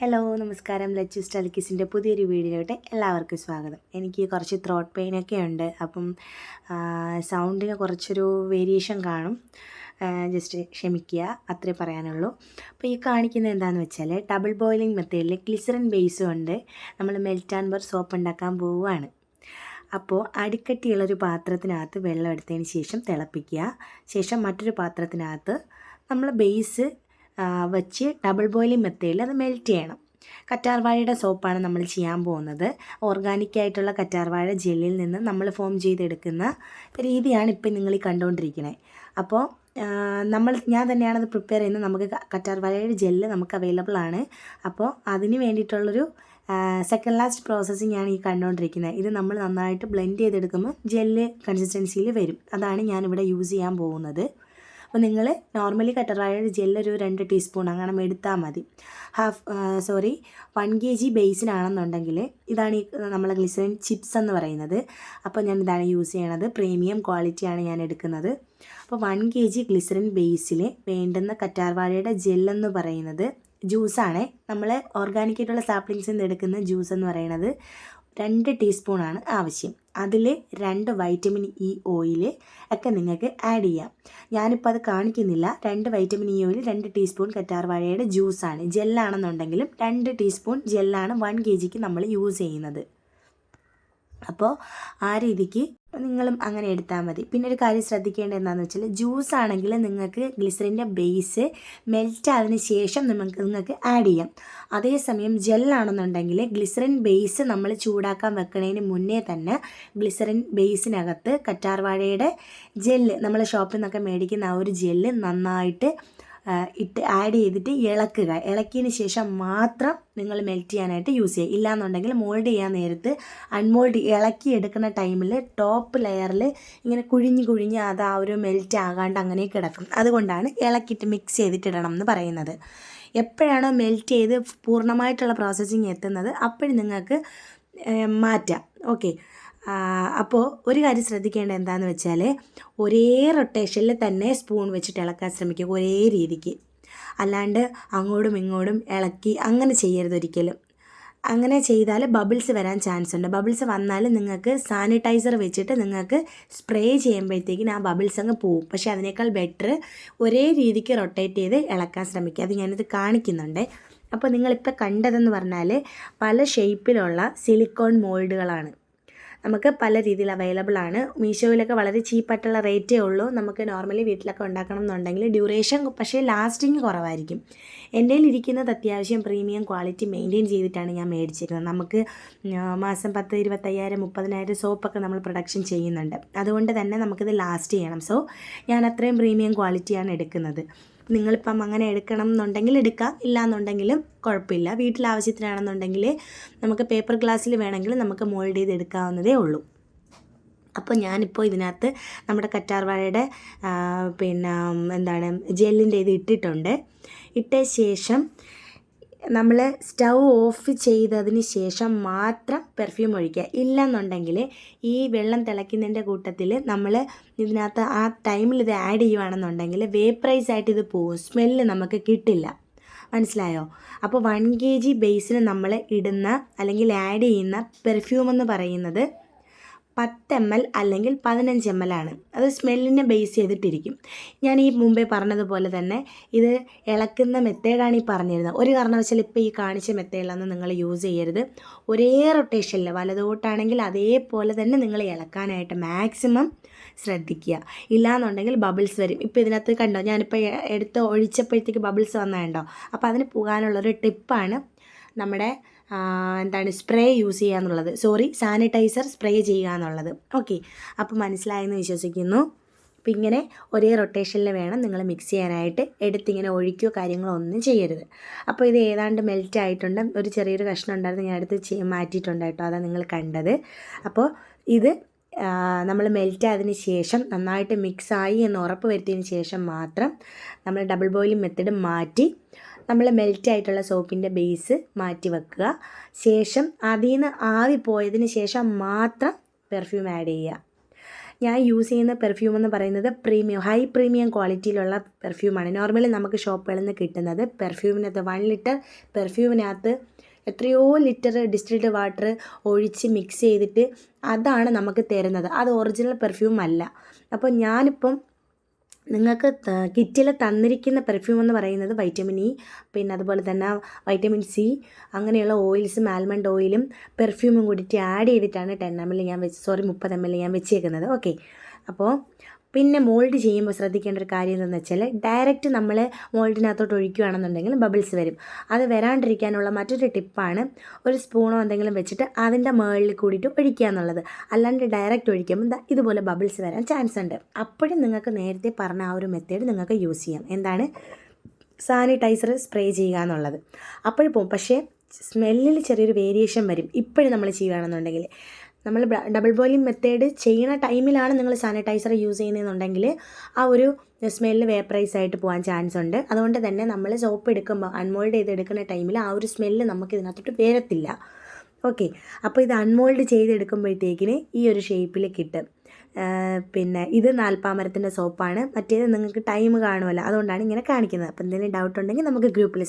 Hello നമസ്കാരം. ലച്ചു സ്റ്റൽക്കിസിൻ്റെ പുതിയൊരു വീഡിയോയിലോട്ട് എല്ലാവർക്കും സ്വാഗതം. എനിക്ക് കുറച്ച് ത്രോട്ട് പെയിനൊക്കെ ഉണ്ട്, അപ്പം സൗണ്ടിന് കുറച്ചൊരു വേരിയേഷൻ കാണും, ജസ്റ്റ് ക്ഷമിക്കുക, അത്രേ പറയാനുള്ളൂ. അപ്പോൾ ഈ കാണിക്കുന്നത് എന്താണെന്ന് വെച്ചാൽ ഡബിൾ ബോയിലിംഗ് മെത്തേഡിൽ ഗ്ലിസറിൻ ബേസ് കൊണ്ട് നമ്മൾ മെൽറ്റ് ആൻഡ് ബർ സോപ്പ് ഉണ്ടാക്കാൻ പോവുകയാണ്. അപ്പോൾ അടിക്കട്ടിയുള്ളൊരു പാത്രത്തിനകത്ത് വെള്ളം എടുത്തതിന് ശേഷം തിളപ്പിക്കുക. ശേഷം മറ്റൊരു പാത്രത്തിനകത്ത് നമ്മൾ ബേസ് വെച്ച് ഡബിൾ ബോയിലിംഗ് മെത്തേഡിൽ അത് മെൽറ്റ് ചെയ്യണം. കറ്റാർവാഴയുടെ സോപ്പാണ് നമ്മൾ ചെയ്യാൻ പോകുന്നത്. ഓർഗാനിക്കായിട്ടുള്ള കറ്റാർവാഴ ജെല്ലിൽ നിന്ന് നമ്മൾ ഫോം ചെയ്തെടുക്കുന്ന രീതിയാണ് ഇപ്പം നിങ്ങൾ ഈ കണ്ടുകൊണ്ടിരിക്കുന്നത്. അപ്പോൾ ഞാൻ തന്നെയാണത് പ്രിപ്പയർ ചെയ്യുന്നത്. നമുക്ക് കറ്റാർവാഴയുടെ ജെല്ല് നമുക്ക് അവൈലബിൾ ആണ്. അപ്പോൾ അതിന് വേണ്ടിയിട്ടുള്ളൊരു സെക്കൻഡ് ലാസ്റ്റ് പ്രോസസ്സിങ് ആണ് ഈ കണ്ടുകൊണ്ടിരിക്കുന്നത്. ഇത് നമ്മൾ നന്നായിട്ട് ബ്ലെൻഡ് ചെയ്തെടുക്കുമ്പോൾ ജെല്ല് കൺസിസ്റ്റൻസിയിൽ വരും. അതാണ് ഞാനിവിടെ യൂസ് ചെയ്യാൻ പോകുന്നത്. അപ്പോൾ നിങ്ങൾ നോർമലി കറ്റാർവാഴയുടെ ജെല്ലൊരു 2 ടീസ്പൂൺ അങ്ങനെ എടുത്താൽ മതി. 1 kg ബേസിനാണെന്നുണ്ടെങ്കിൽ ഇതാണ് ഈ നമ്മളെ ഗ്ലിസറിൻ ചിപ്സ് എന്ന് പറയുന്നത്. അപ്പോൾ ഞാൻ ഇതാണ് യൂസ് ചെയ്യണത്. പ്രീമിയം ക്വാളിറ്റിയാണ് ഞാൻ എടുക്കുന്നത്. അപ്പോൾ 1 kg ഗ്ലിസറിൻ ബേസിൽ വേണ്ടുന്ന കറ്റാർവാഴയുടെ ജെല്ലെന്ന് പറയുന്നത് ജ്യൂസാണ്. നമ്മൾ ഓർഗാനിക്കായിട്ടുള്ള സാപ്ലിങ്സിൽ നിന്ന് എടുക്കുന്ന ജ്യൂസ് എന്ന് പറയുന്നത് 2 ടീസ്പൂണാണ് ആവശ്യം. അതിൽ 2 വൈറ്റമിൻ ഇ ഓയിൽ ഒക്കെ നിങ്ങൾക്ക് ആഡ് ചെയ്യാം. ഞാനിപ്പോൾ അത് കാണിക്കുന്നില്ല. 2 വൈറ്റമിൻ ഇ ഓയിൽ, 2 ടീസ്പൂൺ കറ്റാർവാഴയുടെ ജ്യൂസാണ്. ജെല്ലാണെന്നുണ്ടെങ്കിലും 2 ടീസ്പൂൺ ജെല്ലാണ് 1 kgക്ക് നമ്മൾ യൂസ് ചെയ്യുന്നത്. അപ്പോൾ ആ രീതിക്ക് നിങ്ങളും അങ്ങനെ എടുത്താൽ മതി. പിന്നെ ഒരു കാര്യം ശ്രദ്ധിക്കേണ്ടത് എന്താണെന്ന് വെച്ചാൽ ജ്യൂസ് ആണെങ്കിൽ നിങ്ങൾക്ക് ഗ്ലിസറിൻ്റെ ബേസ് മെൽറ്റ് ആയതിന് ശേഷം നിങ്ങൾക്ക് ആഡ് ചെയ്യാം. അതേസമയം ജെല്ലാണെന്നുണ്ടെങ്കിൽ ഗ്ലിസറിൻ ബേസ് നമ്മൾ ചൂടാക്കാൻ വെക്കുന്നതിന് മുന്നേ തന്നെ ഗ്ലിസറിൻ ബേസിനകത്ത് കറ്റാർവാഴയുടെ ജെല്ല് നമ്മൾ ഷോപ്പിൽ നിന്നൊക്കെ മേടിക്കുന്ന ആ ഒരു ജെല്ല് നന്നായിട്ട് ആഡ് ചെയ്തിട്ട് ഇളക്കിയതിന് ശേഷം മാത്രം നിങ്ങൾ മെൽറ്റ് ചെയ്യാനായിട്ട് യൂസ് ചെയ്യുക. ഇല്ലയെന്നുണ്ടെങ്കിൽ മോൾഡ് ചെയ്യാൻ നേരത്ത് അൺമോൾഡ് ഇളക്കി എടുക്കുന്ന ടൈമിൽ ടോപ്പ് ലെയറിൽ ഇങ്ങനെ കുഴിഞ്ഞ് അത് ആ ഒരു മെൽറ്റ് ആകാണ്ട് അങ്ങനെ കിടക്കും. അതുകൊണ്ടാണ് ഇളക്കിയിട്ട് മിക്സ് ചെയ്തിട്ടിടണം എന്ന് പറയുന്നത്. എപ്പോഴാണോ മെൽറ്റ് ചെയ്ത് പൂർണ്ണമായിട്ടുള്ള പ്രോസസ്സിങ് എത്തുന്നത് അപ്പോഴും നിങ്ങൾക്ക് മാറ്റാം. ഓക്കെ. അപ്പോൾ ഒരു കാര്യം ശ്രദ്ധിക്കേണ്ടത് എന്താണെന്ന് വെച്ചാൽ ഒരേ റൊട്ടേഷനിൽ തന്നെ സ്പൂൺ വെച്ചിട്ട് ഇളക്കാൻ ശ്രമിക്കുക, ഒരേ രീതിക്ക്. അല്ലാണ്ട് അങ്ങോട്ടും ഇങ്ങോട്ടും ഇളക്കി അങ്ങനെ ചെയ്യരുത് ഒരിക്കലും. അങ്ങനെ ചെയ്താൽ ബബിൾസ് വരാൻ ചാൻസ് ഉണ്ട്. ബബിൾസ് വന്നാൽ നിങ്ങൾക്ക് സാനിറ്റൈസർ വെച്ചിട്ട് നിങ്ങൾക്ക് സ്പ്രേ ചെയ്യുമ്പോഴത്തേക്കിന് ആ ബബിൾസ് അങ്ങ് പോവും. പക്ഷേ അതിനേക്കാൾ ബെറ്റർ ഒരേ രീതിക്ക് റൊട്ടേറ്റ് ചെയ്ത് ഇളക്കാൻ ശ്രമിക്കുക. അത് ഞാനിത് കാണിക്കുന്നുണ്ട്. അപ്പോൾ നിങ്ങളിപ്പോൾ കണ്ടതെന്ന് പറഞ്ഞാൽ പല ഷേപ്പിലുള്ള സിലിക്കോൺ മോൾഡുകളാണ്. നമുക്ക് പല രീതിയിൽ അവൈലബിൾ ആണ്. മീഷോയിലൊക്കെ വളരെ ചീപ്പായിട്ടുള്ള റേറ്റേ ഉള്ളൂ. നമുക്ക് നോർമലി വീട്ടിലൊക്കെ ഉണ്ടാക്കണം എന്നുണ്ടെങ്കിൽ ഡ്യൂറേഷൻ പക്ഷേ ലാസ്റ്റിങ് കുറവായിരിക്കും. എൻ്റെ ഇരിക്കുന്നത് അത്യാവശ്യം പ്രീമിയം ക്വാളിറ്റി മെയിൻറ്റെയിൻ ചെയ്തിട്ടാണ് ഞാൻ മേടിച്ചിരിക്കുന്നത്. നമുക്ക് മാസം 10, 25,000, 30,000 സോപ്പൊക്കെ നമ്മൾ പ്രൊഡക്ഷൻ ചെയ്യുന്നുണ്ട്. അതുകൊണ്ട് തന്നെ നമുക്കിത് ലാസ്റ്റ് ചെയ്യണം. സോ ഞാൻ അത്രയും പ്രീമിയം ക്വാളിറ്റിയാണ് എടുക്കുന്നത്. നിങ്ങളിപ്പം അങ്ങനെ എടുക്കണം എന്നുണ്ടെങ്കിൽ എടുക്കാം, ഇല്ലയെന്നുണ്ടെങ്കിലും കുഴപ്പമില്ല. വീട്ടിലാവശ്യത്തിനാണെന്നുണ്ടെങ്കിൽ നമുക്ക് പേപ്പർ ഗ്ലാസ്സിൽ വേണമെങ്കിൽ നമുക്ക് മോൾഡ് ചെയ്ത് എടുക്കാവുന്നതേ ഉള്ളൂ. അപ്പോൾ ഞാനിപ്പോൾ ഇതിനകത്ത് നമ്മുടെ കറ്റാർവാഴയുടെ ജെല്ലിൻ്റെ ഇത് ഇട്ടിട്ടുണ്ട്. ഇട്ട ശേഷം നമ്മൾ സ്റ്റൗ ഓഫ് ചെയ്തതിന് ശേഷം മാത്രം പെർഫ്യൂം ഒഴിക്കുക. ഇല്ലെന്നുണ്ടെങ്കിൽ ഈ വെള്ളം തിളയ്ക്കുന്നതിൻ്റെ കൂട്ടത്തിൽ നമ്മൾ ഇതിനകത്ത് ആ ടൈമിൽ ഇത് ആഡ് ചെയ്യുകയാണെന്നുണ്ടെങ്കിൽ വേപ്പറൈസ് ആയിട്ട് ഇത് പോകും, സ്മെല്ല് നമുക്ക് കിട്ടില്ല. മനസ്സിലായോ? അപ്പോൾ 1 kg ബേസിൽ നമ്മൾ ഇടുന്ന അല്ലെങ്കിൽ ആഡ് ചെയ്യുന്ന പെർഫ്യൂം എന്ന് പറയുന്നത് 10 ml അല്ലെങ്കിൽ 15 ml ആണ്. അത് സ്മെല്ലിനെ ബേസ് ചെയ്തിട്ടിരിക്കും. ഞാൻ ഈ മുമ്പേ പറഞ്ഞതുപോലെ തന്നെ ഇത് ഇളക്കുന്ന മെത്തേഡാണ് ഈ പറഞ്ഞിരുന്നത്. ഒരു കാരണവശാലും ഇപ്പോൾ ഈ കാണിച്ച മെത്തേഡിലൊന്നും നിങ്ങൾ യൂസ് ചെയ്യരുത്. ഒരേ റൊട്ടേഷനിൽ വലതോട്ടാണെങ്കിൽ അതേപോലെ തന്നെ നിങ്ങൾ ഇളക്കാനായിട്ട് മാക്സിമം ശ്രദ്ധിക്കുക. ഇല്ലയെന്നുണ്ടെങ്കിൽ ബബിൾസ് വരും. ഇപ്പോൾ ഇതിനകത്ത് കണ്ടോ, ഞാനിപ്പോൾ എടുത്ത് ഒഴിച്ചപ്പോഴത്തേക്ക് ബബിൾസ് വന്നതുണ്ടോ? അപ്പോൾ അതിന് പോകാനുള്ളൊരു ടിപ്പാണ് നമ്മുടെ സ്പ്രേ യൂസ് ചെയ്യുക എന്നുള്ളത്. സാനിറ്റൈസർ സ്പ്രേ ചെയ്യുക എന്നുള്ളത്. ഓക്കെ. അപ്പോൾ മനസ്സിലായെന്ന് വിശ്വസിക്കുന്നു. അപ്പോൾ ഇങ്ങനെ ഒരേ റൊട്ടേഷനിൽ വേണം നിങ്ങൾ മിക്സ് ചെയ്യാനായിട്ട്. എടുത്തിങ്ങനെ ഒഴിക്കുകയോ കാര്യങ്ങളോ ഒന്നും ചെയ്യരുത്. അപ്പോൾ ഇത് ഏതാണ്ട് മെൽറ്റ് ആയിട്ടുണ്ട്. ഒരു ചെറിയൊരു കഷ്ണം ഉണ്ടായിരുന്നു, ഞാൻ എടുത്ത് മാറ്റിയിട്ടുണ്ട് കേട്ടോ. അതാണ് നിങ്ങൾ കണ്ടത്. അപ്പോൾ ഇത് നമ്മൾ മെൽറ്റ് ആയതിന് ശേഷം നന്നായിട്ട് മിക്സായി എന്ന് ഉറപ്പ് വരുത്തിയതിന് ശേഷം മാത്രം നമ്മൾ ഡബിൾ ബോയിലിംഗ് മെത്തേഡ് മാറ്റി നമ്മൾ മെൽറ്റ് ആയിട്ടുള്ള സോപ്പിൻ്റെ ബേസ് മാറ്റി വെക്കുക. ശേഷം അതിൽ നിന്ന് ആവി പോയതിന് ശേഷം മാത്രം പെർഫ്യൂം ആഡ് ചെയ്യുക. ഞാൻ യൂസ് ചെയ്യുന്ന പെർഫ്യൂം എന്ന് പറയുന്നത് ഹൈ പ്രീമിയം ക്വാളിറ്റിയിലുള്ള പെർഫ്യൂമാണ്. നോർമലി നമുക്ക് ഷോപ്പുകളിൽ നിന്ന് കിട്ടുന്നത് പെർഫ്യൂമിനകത്ത് 1 ലിറ്റർ പെർഫ്യൂമിനകത്ത് എത്രയോ ലിറ്റർ ഡിസ്റ്റിൽഡ് വാട്ടർ ഒഴിച്ച് മിക്സ് ചെയ്തിട്ട് അതാണ് നമുക്ക് തരുന്നത്. അത് ഒറിജിനൽ പെർഫ്യൂം അല്ല. അപ്പോൾ ഞാനിപ്പം നിങ്ങൾക്ക് കിറ്റിൽ തന്നിരിക്കുന്ന പെർഫ്യൂം എന്ന് പറയുന്നത് വൈറ്റമിൻ ഇ, പിന്നെ അതുപോലെ തന്നെ വൈറ്റമിൻ സി, അങ്ങനെയുള്ള ഓയിൽസും ആൽമണ്ട് ഓയിലും പെർഫ്യൂമും കൂടിയിട്ട് ആഡ് ചെയ്തിട്ടാണ് 10 ml 30 ml ഞാൻ വെച്ചേക്കുന്നത്. ഓക്കെ. അപ്പോൾ പിന്നെ മോൾഡ് ചെയ്യുമ്പോൾ ശ്രദ്ധിക്കേണ്ട ഒരു കാര്യം എന്താണെന്ന് വെച്ചാൽ ഡയറക്റ്റ് നമ്മൾ മോൾഡിനകത്തോട്ട് ഒഴിക്കുകയാണെന്നുണ്ടെങ്കിൽ ബബിൾസ് വരും. അത് വരാണ്ടിരിക്കാനുള്ള മറ്റൊരു ടിപ്പാണ് ഒരു സ്പൂണോ എന്തെങ്കിലും വെച്ചിട്ട് അതിൻ്റെ മുകളിൽ കൂടിയിട്ട് ഒഴിക്കുക എന്നുള്ളത്. അല്ലാണ്ട് ഡയറക്റ്റ് ഒഴിക്കുമ്പോൾ ഇതുപോലെ ബബിൾസ് വരാൻ ചാൻസ് ഉണ്ട്. അപ്പോഴും നിങ്ങൾക്ക് നേരത്തെ പറഞ്ഞ ആ ഒരു മെത്തേഡ് നിങ്ങൾക്ക് യൂസ് ചെയ്യാം. എന്താണ്? സാനിറ്റൈസർ സ്പ്രേ ചെയ്യുക എന്നുള്ളത്. അപ്പോഴും പോകും. പക്ഷേ സ്മെല്ലിൽ ചെറിയൊരു വേരിയേഷൻ വരും ഇപ്പോഴും നമ്മൾ ചെയ്യുകയാണെന്നുണ്ടെങ്കിൽ. നമ്മൾ ഡബിൾ ബോയിലിംഗ് മെത്തേഡ് ചെയ്യുന്ന ടൈമിലാണ് നിങ്ങൾ സാനിറ്റൈസർ യൂസ് ചെയ്യുന്നതെന്നുണ്ടെങ്കിൽ ആ ഒരു സ്മെല്ല് വേപ്പറൈസ് ആയിട്ട് പോകാൻ ചാൻസ് ഉണ്ട്. അതുകൊണ്ട് തന്നെ നമ്മൾ സോപ്പ് എടുക്കുമ്പോൾ അൺമോൾഡ് ചെയ്തെടുക്കുന്ന ടൈമിൽ ആ ഒരു സ്മെല്ല് നമുക്ക് ഇതിനകത്തോട്ട് വരത്തില്ല. ഓക്കെ. അപ്പോൾ ഇത് അൺമോൾഡ് ചെയ്തെടുക്കുമ്പോഴത്തേക്കിന് ഈ ഒരു ഷേപ്പിൽ കിട്ടും. പിന്നെ ഇത് നാൽപ്പാമരത്തിൻ്റെ സോപ്പാണ്. മറ്റേത് നിങ്ങൾക്ക് ടൈം കാണുമല്ലോ, അതുകൊണ്ടാണ് ഇങ്ങനെ കാണിക്കുന്നത്. അപ്പോൾ എന്തെങ്കിലും ഡൗട്ട് ഉണ്ടെങ്കിൽ നമുക്ക് ഗ്രൂപ്പിൽ